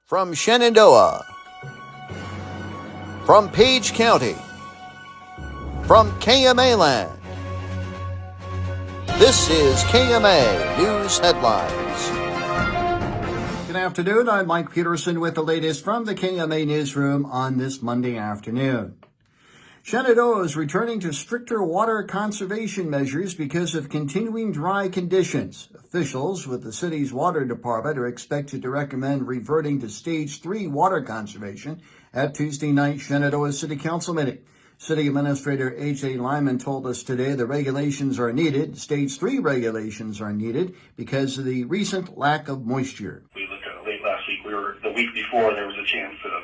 From Shenandoah, from Page County, from KMA land, this is KMA News Headlines. Good afternoon, I'm Mike Peterson with the latest from the KMA Newsroom on this Monday afternoon. Shenandoah is returning to stricter water conservation measures because of continuing dry conditions. Officials with the city's water department are expected to recommend reverting to Stage 3 water conservation at Tuesday night Shenandoah City Council meeting. City Administrator A.J. Lyman told us today the regulations are needed. Stage 3 regulations are needed because of the recent lack of moisture. We looked at it late last week. The week before, there was a chance of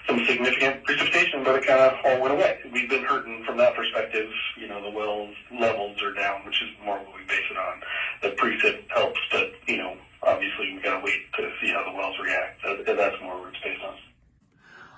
some significant precipitation, but it kind of all went away. We've been hurting from that perspective. The wells levels are down, which is more what we base it on. The precip helps, but, obviously we've got to wait to see how the wells react. That's more what it's based on.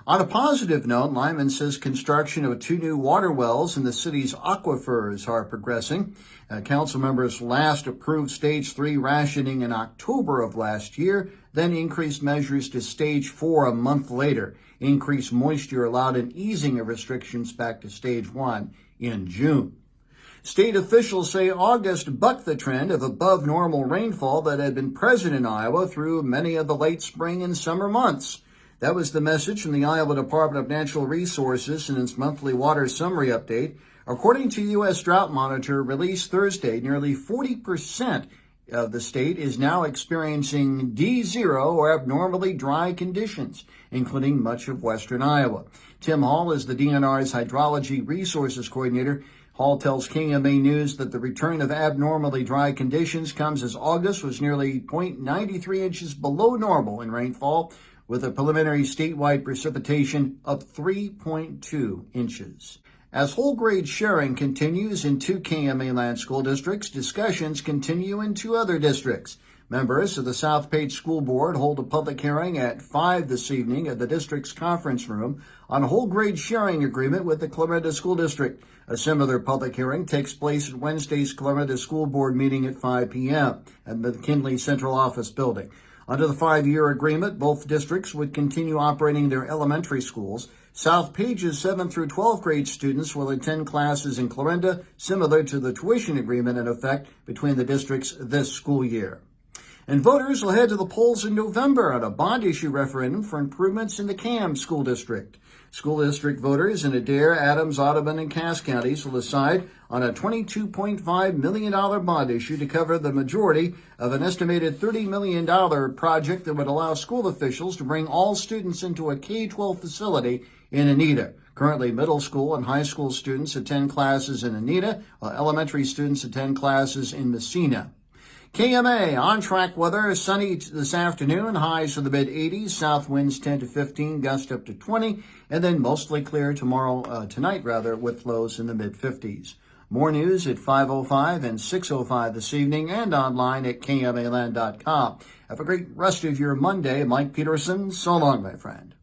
On a positive note, Lyman says construction of 2 new water wells in the city's aquifers are progressing. Council members last approved Stage 3 rationing in October of last year, then increased measures to Stage 4 a month later. Increased moisture allowed an easing of restrictions back to Stage 1 in June. State officials say August bucked the trend of above normal rainfall that had been present in Iowa through many of the late spring and summer months. That was the message from the Iowa Department of Natural Resources in its monthly water summary update. According to U.S. Drought Monitor released Thursday, nearly 40% of the state is now experiencing D0 or abnormally dry conditions, including much of western Iowa. Tim Hall is the DNR's Hydrology Resources Coordinator. Hall tells KMA News that the return of abnormally dry conditions comes as August was nearly 0.93 inches below normal in rainfall, with a preliminary statewide precipitation of 3.2 inches. As whole grade sharing continues in 2 KMA land school districts, discussions continue in 2 other districts. Members of the South Page School Board hold a public hearing at 5 this evening at the district's conference room on a whole grade sharing agreement with the Clarinda School District. A similar public hearing takes place at Wednesday's Clarinda School Board meeting at 5 p.m. at the McKinley Central Office Building. Under the 5-year agreement, both districts would continue operating their elementary schools. South Page's 7th through 12th grade students will attend classes in Clarinda, similar to the tuition agreement in effect between the districts this school year. And voters will head to the polls in November on a bond issue referendum for improvements in the KM school district. School district voters in Adair, Adams, Audubon, and Cass counties will decide on a $22.5 million bond issue to cover the majority of an estimated $30 million project that would allow school officials to bring all students into a K-12 facility in Anita. Currently, middle school and high school students attend classes in Anita, while elementary students attend classes in Messina. KMA on-track weather, sunny this afternoon, highs to the mid-80s, south winds 10 to 15, gust up to 20, and then mostly clear tonight, with lows in the mid-50s. More news at 5:05 and 6:05 this evening and online at KMAland.com. Have a great rest of your Monday. Mike Peterson, so long, my friend.